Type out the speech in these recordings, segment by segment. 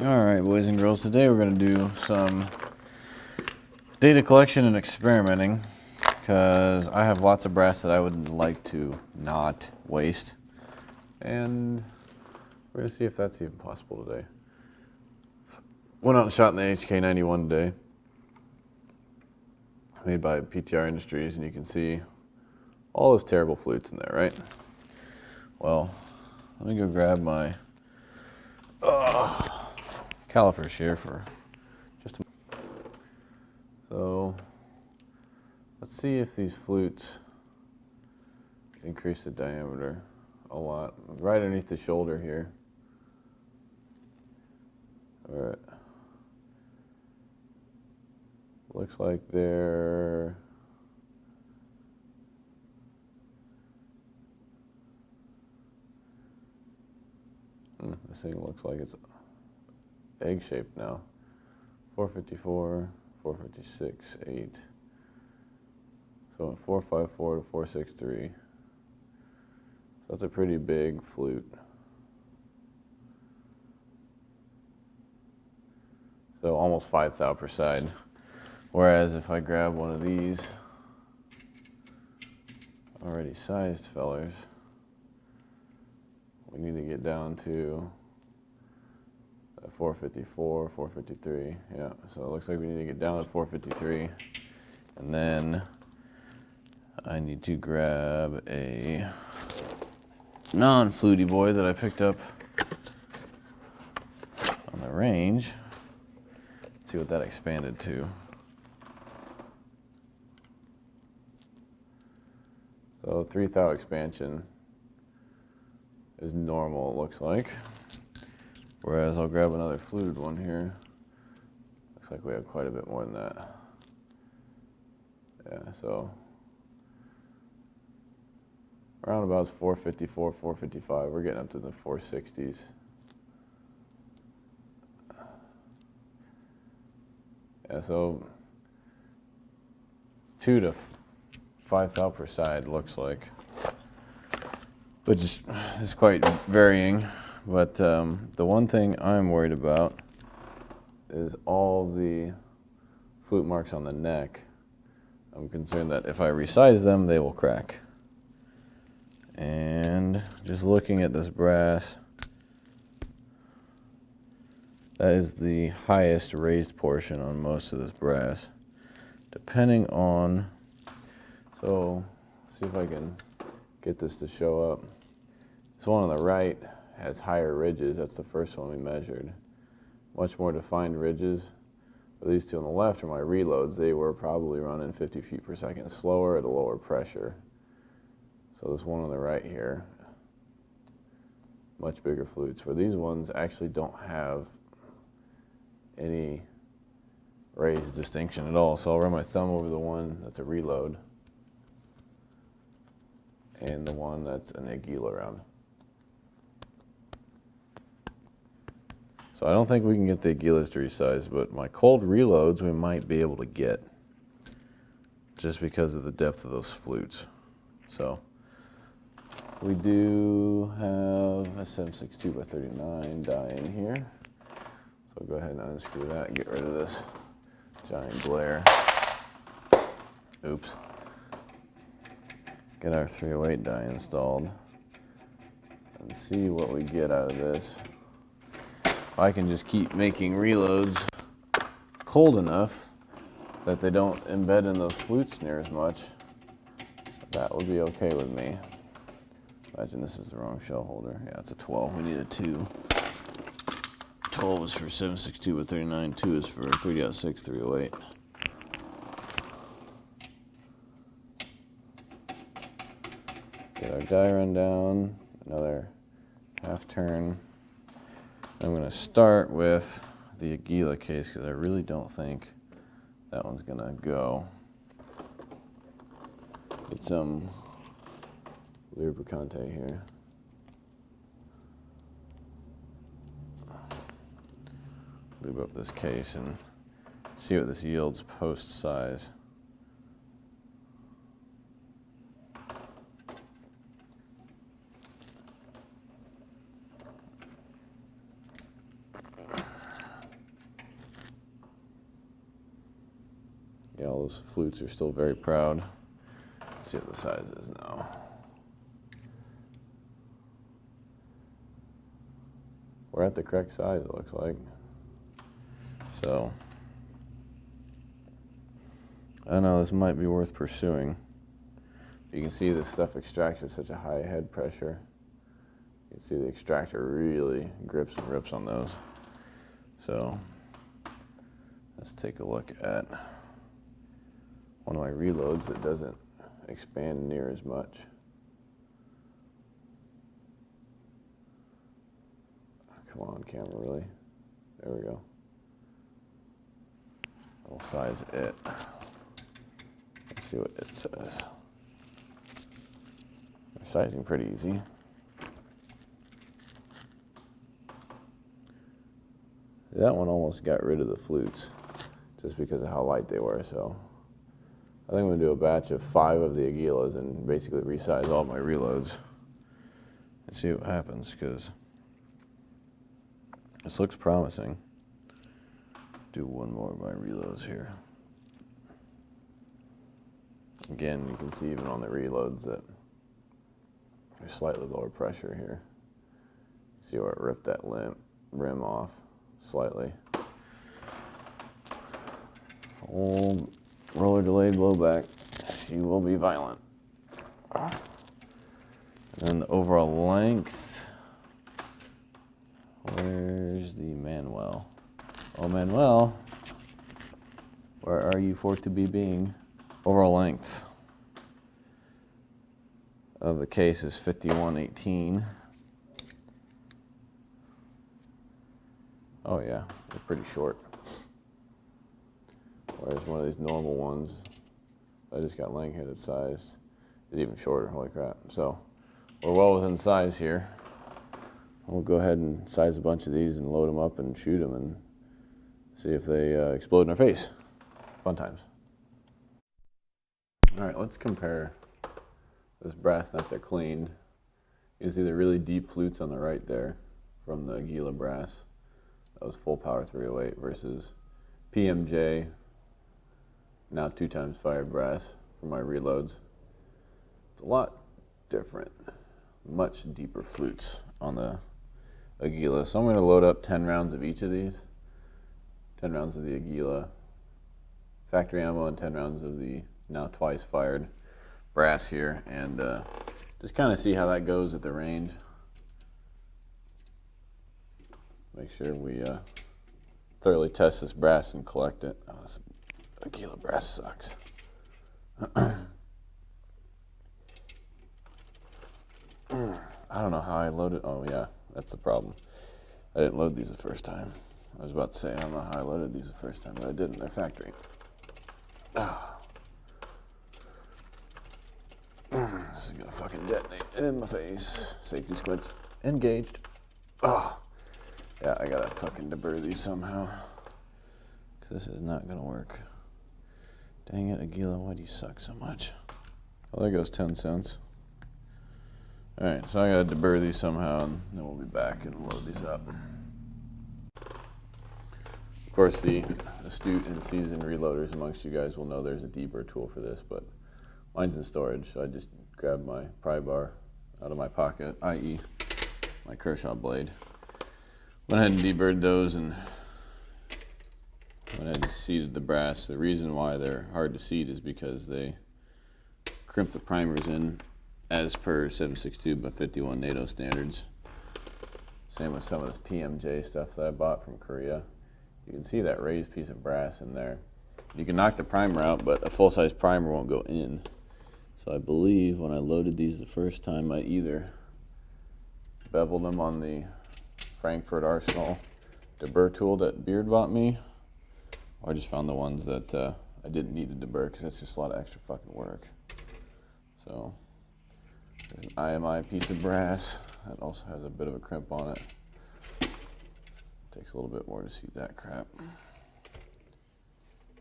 Alright, boys and girls, today we're going to do some data collection and experimenting because I have lots of brass that I would like to not waste, and we're going to see if that's even possible today. Went out and shot in the HK91 today, made by PTR Industries, and you can see all those terrible flutes in there, right? Well, let me go grab my calipers here for just a moment. So let's see if these flutes increase the diameter a lot. Right underneath the shoulder here. All right. Looks like they're this thing looks like it's egg-shaped now. 454, 456, 8. So 454 to 463. So that's a pretty big flute. So almost 5 thou per side. Whereas if I grab one of these already sized fellers, we need to get down to 454, 453, yeah. So it looks like we need to get down to 453. And then I need to grab a non-fluty boy that I picked up on the range. Let's see what that expanded to. So 3 thou expansion is normal, it looks like. Whereas I'll grab another fluted one here. Looks like we have quite a bit more than that. Yeah, so around about 454, 455. We're getting up to the 460s. Yeah, so 2 to 5 thou per side looks like, which is quite varying. But the one thing I'm worried about is all the flute marks on the neck. I'm concerned that if I resize them, they will crack. And just looking at this brass, that is the highest raised portion on most of this brass. Depending on, so see if I can get this to show up. This one on the right has higher ridges. That's the first one we measured. Much more defined ridges. But these two on the left are my reloads. They were probably running 50 feet per second slower at a lower pressure. So this one on the right here, much bigger flutes, where these ones actually don't have any raised distinction at all. So I'll run my thumb over the one that's a reload and the one that's an Aguila round. So I don't think we can get the Aguilas to resize, but my cold reloads we might be able to get just because of the depth of those flutes. So we do have a 762x39 die in here. So I'll go ahead and unscrew that and get rid of this giant glare. Oops. Get our 308 die installed and see what we get out of this. I can just keep making reloads cold enough that they don't embed in those flutes near as much. That would be okay with me. Imagine this is the wrong shell holder. Yeah, it's a 12. We need a 2. 12 is for 762x39. 2 is for 3.6 308. Get our die run down. Another half turn. I'm going to start with the Aguila case because I really don't think that one's going to go. Get some lubricante here. Lube up this case and see what this yields post size. See, all those flutes are still very proud. Let's see what the size is now. We're at the correct size, it looks like. So, I don't know, this might be worth pursuing. You can see this stuff extracts at such a high head pressure. You can see the extractor really grips and rips on those. So, let's take a look at one of my reloads that doesn't expand near as much. Come on, camera, really? There we go. We'll size it. Let's see what it says. They're sizing pretty easy. That one almost got rid of the flutes just because of how light they were, so I think I'm going to do a batch of 5 of the Aguilas and basically resize all my reloads and see what happens, because this looks promising. Do one more of my reloads here. Again, you can see even on the reloads that there's slightly lower pressure here. See where it ripped that rim off slightly. Old roller delayed blowback. She will be violent. And then the overall length. Where's the Manuel? Oh, Manuel, where are you for to be being? Overall length of the case is 5118. Oh yeah, they're pretty short. Whereas one of these normal ones, I just got lang-headed size, is even shorter, holy crap. So we're well within size here. We'll go ahead and size a bunch of these and load them up and shoot them and see if they explode in our face. Fun times. All right, let's compare this brass nut that cleaned. You can see the really deep flutes on the right there from the Aguila brass. That was full power 308 versus PMJ, now 2 times fired brass for my reloads. It's a lot different, much deeper flutes on the Aguila. So I'm going to load up 10 rounds of each of these. 10 rounds of the Aguila factory ammo and 10 rounds of the now twice fired brass here, and just kind of see how that goes at the range. Make sure we thoroughly test this brass and collect it. Oh, this Aguila brass sucks. I don't know how I loaded. Oh yeah, that's the problem. I didn't load these the first time. I was about to say, I don't know how I loaded these the first time, but I did in their factory. This is gonna fucking detonate in my face. Safety squints engaged. Oh, yeah, I gotta fucking deburr these somehow, because this is not gonna work. Dang it, Aguila, why do you suck so much? Well, there goes 10 cents. All right, so I gotta deburr these somehow, and then we'll be back and load these up. Of course, the astute and seasoned reloaders amongst you guys will know there's a deburr tool for this, but mine's in storage, so I just grabbed my pry bar out of my pocket, i.e. my Kershaw blade. Went ahead and deburred those and went ahead and seated the brass. The reason why they're hard to seat is because they crimp the primers in as per 762x51 NATO standards. Same with some of this PMJ stuff that I bought from Korea. You can see that raised piece of brass in there. You can knock the primer out, but a full-size primer won't go in. So I believe when I loaded these the first time, I either beveled them on the Frankfurt Arsenal deburr tool that Beard bought me, or I just found the ones that I didn't need to deburr because that's just a lot of extra fucking work. So there's an IMI piece of brass that also has a bit of a crimp on it. Takes a little bit more to seat that crap.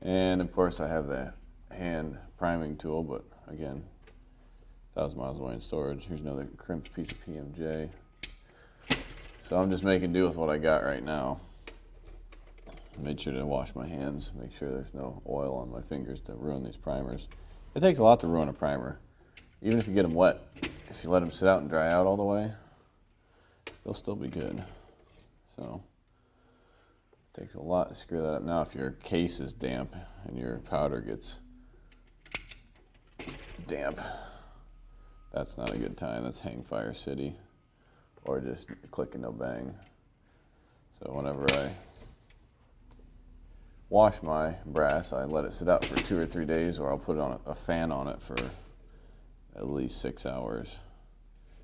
And of course I have the hand priming tool, but again, 1,000 miles away in storage. Here's another crimped piece of PMJ. So I'm just making do with what I got right now. Made sure to wash my hands, make sure there's no oil on my fingers to ruin these primers. It takes a lot to ruin a primer. Even if you get them wet, if you let them sit out and dry out all the way, they'll still be good. So, it takes a lot to screw that up. Now, if your case is damp and your powder gets damp, that's not a good time. That's hang fire city, or just click and no bang. So whenever I wash my brass, I let it sit out for 2 or 3 days, or I'll put on a fan on it for at least 6 hours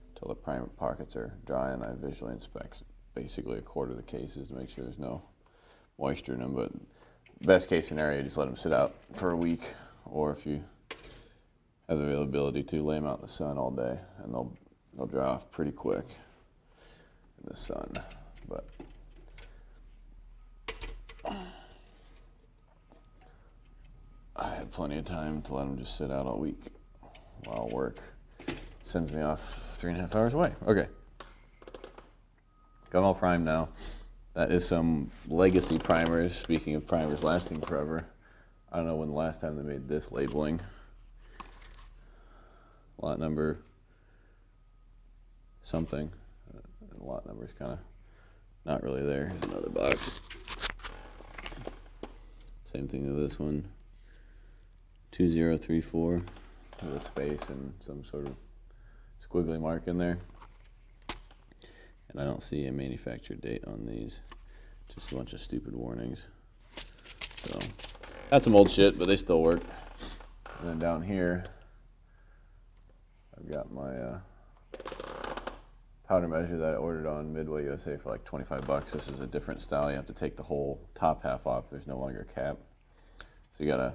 until the primer pockets are dry, and I visually inspect basically a quarter of the cases to make sure there's no moisture in them. But best case scenario, just let them sit out for a week, or if you have the availability to, lay them out in the sun all day, and they'll dry off pretty quick in the sun. But I had plenty of time to let them just sit out all week while work sends me off 3.5 hours away. Okay, got them all primed now. That is some legacy primers. Speaking of primers lasting forever, I don't know when the last time they made this labeling. Lot number something. The lot number's kind of not really there. Here's another box. Same thing to this one. 2034 with a space and some sort of squiggly mark in there. And I don't see a manufacture date on these. Just a bunch of stupid warnings. So that's some old shit, but they still work. And then down here, I've got my powder measure that I ordered on Midway USA for like 25 bucks. This is a different style. You have to take the whole top half off. There's no longer a cap. So you gotta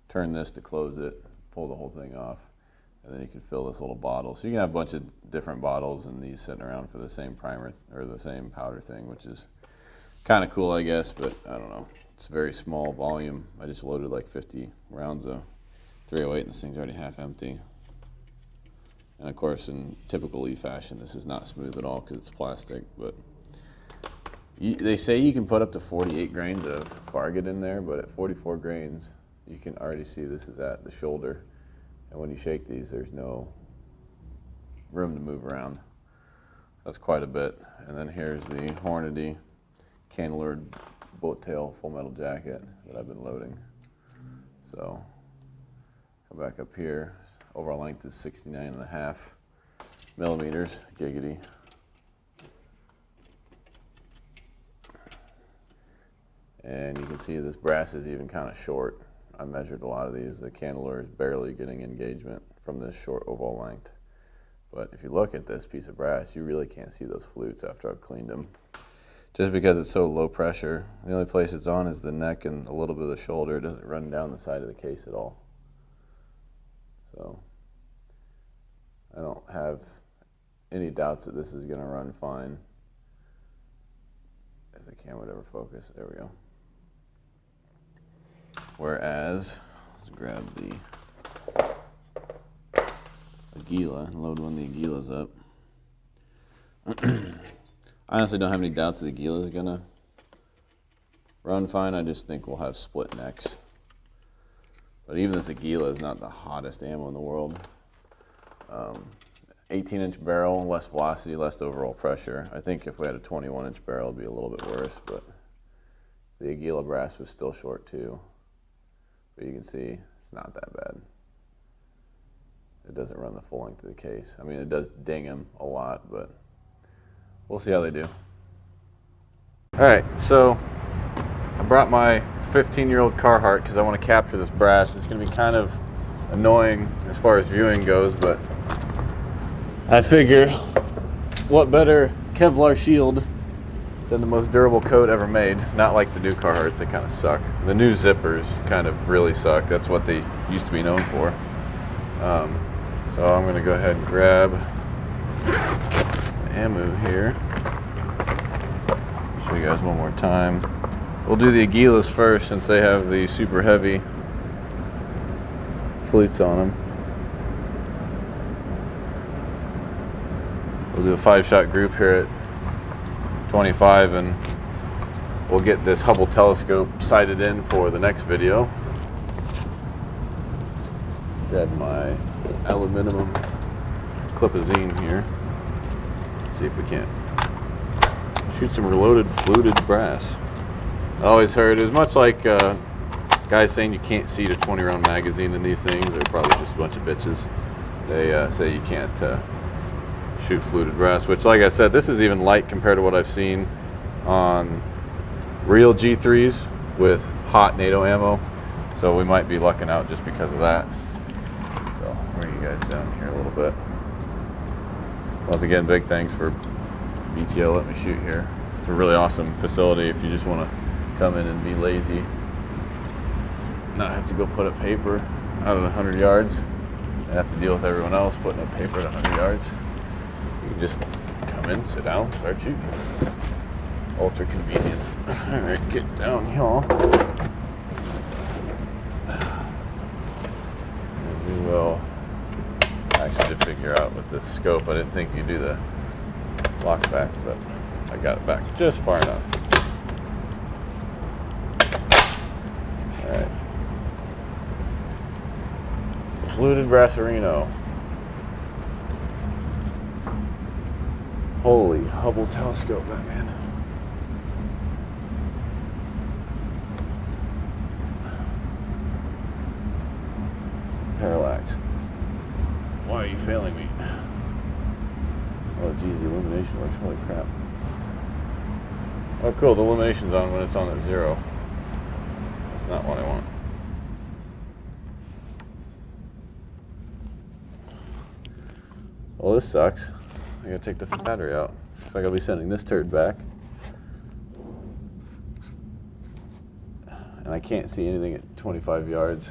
turn this to close it, pull the whole thing off, and then you can fill this little bottle. So you can have a bunch of different bottles and these sitting around for the same primer or the same powder thing, which is kind of cool, I guess, but I don't know. It's a very small volume. I just loaded like 50 rounds of 308 and this thing's already half empty. And of course, in typical Lee fashion, this is not smooth at all because it's plastic, but they say you can put up to 48 grains of Fargate in there, but at 44 grains, you can already see this is at the shoulder. And when you shake these, there's no room to move around. That's quite a bit. And then here's the Hornady cantilevered boat tail full metal jacket that I've been loading. So, come back up here. Overall length is 69.5 millimeters, giggity. And you can see this brass is even kind of short. I measured a lot of these. The cantilever is barely getting engagement from this short overall length. But if you look at this piece of brass, you really can't see those flutes after I've cleaned them. Just because it's so low pressure. The only place it's on is the neck and a little bit of the shoulder. It doesn't run down the side of the case at all. So I don't have any doubts that this is going to run fine. If the camera would ever focus, there we go. Whereas, let's grab the Aguila and load one of the Aguilas up. I honestly don't have any doubts that the Aguila is going to run fine. I just think we'll have split necks. But even this Aguila is not the hottest ammo in the world. 18-inch barrel, less velocity, less overall pressure. I think if we had a 21-inch barrel, it'd be a little bit worse, but the Aguila brass was still short too. But you can see it's not that bad. It doesn't run the full length of the case. I mean, it does ding them a lot, but we'll see how they do. All right, so I brought my 15-year-old Carhartt because I want to capture this brass. It's going to be kind of annoying as far as viewing goes, but I figure what better Kevlar shield than the most durable coat ever made. Not like the new Carhartts, they kind of suck. The new zippers kind of really suck. That's what they used to be known for. So I'm going to go ahead and grab the ammo here. Show you guys one more time. We'll do the Aguilas first since they have the super heavy flutes on them. We'll do a 5-shot group here at 25 and we'll get this Hubble telescope sighted in for the next video. Grab my aluminum clipazine here. See if we can't shoot some reloaded fluted brass. I always heard, as much like guys saying you can't seat a 20 round magazine in these things, they're probably just a bunch of bitches. They say you can't shoot fluted brass, which, like I said, this is even light compared to what I've seen on real G3s with hot NATO ammo. So we might be lucking out just because of that. So I'll bring you guys down here a little bit. Once again, big thanks for BTL letting me shoot here. It's a really awesome facility if you just want to come in and be lazy, not have to go put up paper out at 100 yards and have to deal with everyone else putting up paper at 100 yards. You can just come in, sit down, start shooting. Ultra convenience. All right, get down, y'all. And we will actually did figure out with this scope. I didn't think you do the lock back, but I got it back just far enough. All right. Fluted Brasserino. Holy Hubble telescope, that man. Parallax. Why are you failing me? Oh geez, the illumination works. Holy crap. Oh cool, the illumination's on when it's on at 0. That's not what I want. Well, this sucks. I gotta take the battery out. Looks like I'll be sending this turd back. And I can't see anything at 25 yards.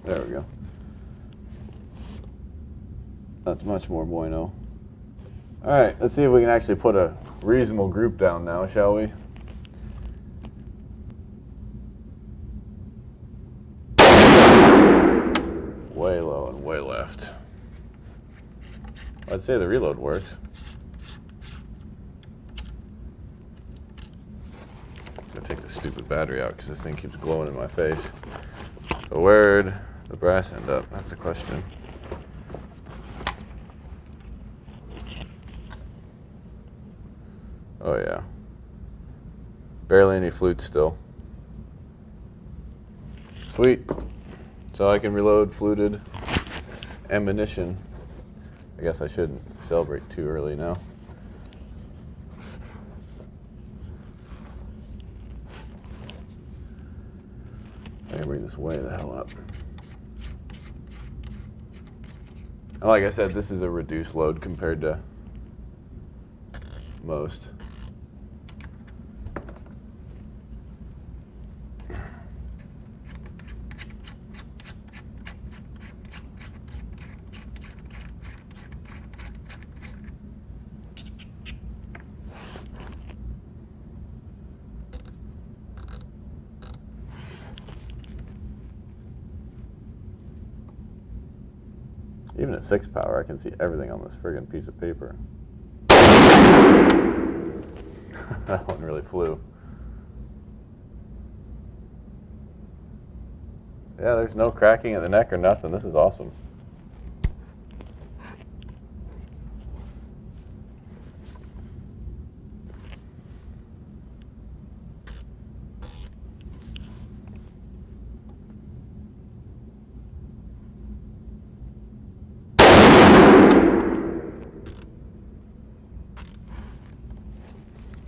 There we go. That's much more bueno. All right, let's see if we can actually put a reasonable group down now, shall we? Way low and way left. I'd say the reload works. I'm gonna take the stupid battery out because this thing keeps glowing in my face. So where'd the brass end up? That's the question. Oh yeah. Barely any flutes still. Sweet. So I can reload fluted ammunition. I guess I shouldn't celebrate too early now. I can bring this way the hell up. And like I said, this is a reduced load compared to most. Even at 6 power, I can see everything on this friggin' piece of paper. That one really flew. Yeah, there's no cracking at the neck or nothing. This is awesome.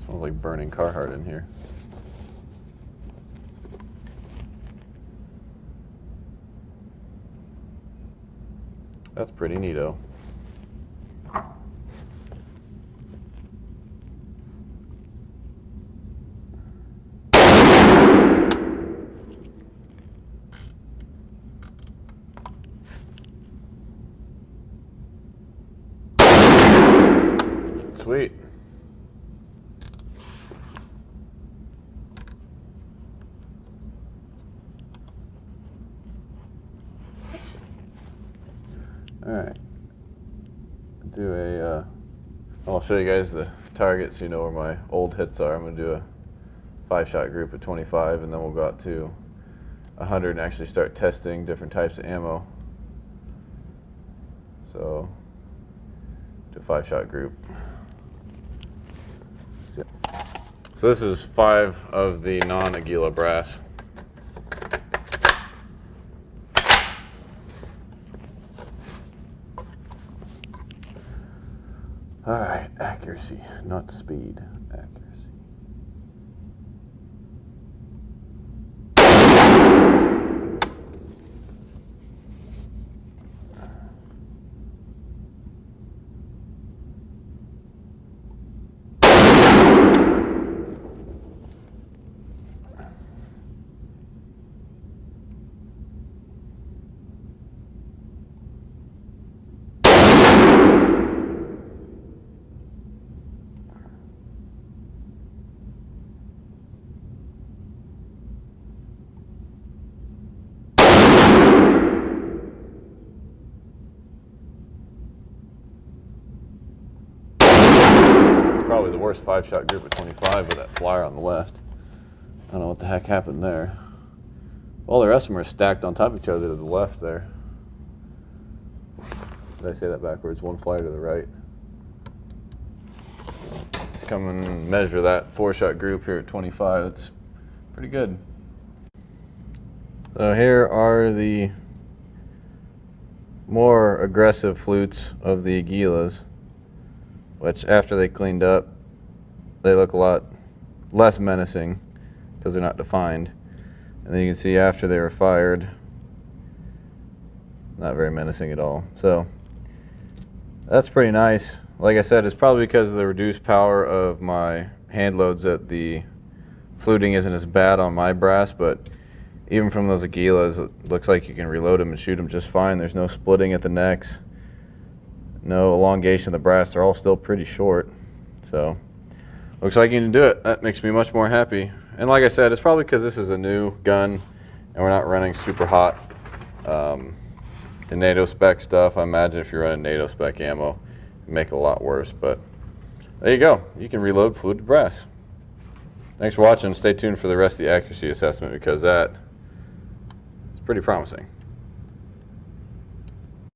Smells like burning Carhartt in here. That's pretty neato. Sweet. Alright. Do a, I'll show you guys the target so you know where my old hits are. I'm going to do a 5-shot group at 25, and then we'll go out to 100 and actually start testing different types of ammo. So, do a 5-shot group. So this is 5 of the non-Aguila brass. Alright, accuracy, not speed, accuracy. Probably the worst 5-shot group at 25 with that flyer on the left. I don't know what the heck happened there. All the rest of them are stacked on top of each other to the left there. Did I say that backwards? One flyer to the right. Let's come and measure that 4-shot group here at 25. That's pretty good. So here are the more aggressive flutes of the Aguilas, which after they cleaned up, they look a lot less menacing because they're not defined. And then you can see after they were fired, not very menacing at all. So that's pretty nice. Like I said, it's probably because of the reduced power of my hand loads that the fluting isn't as bad on my brass, but even from those Aguilas, it looks like you can reload them and shoot them just fine. There's no splitting at the necks, no elongation of the brass. They're all still pretty short. So looks like you can do it. That makes me much more happy. And like I said, it's probably because this is a new gun and we're not running super hot the NATO spec stuff. I imagine if you're running NATO spec ammo, it'd make it a lot worse. But there you go. You can reload fluted brass. Thanks for watching. Stay tuned for the rest of the accuracy assessment because that is pretty promising.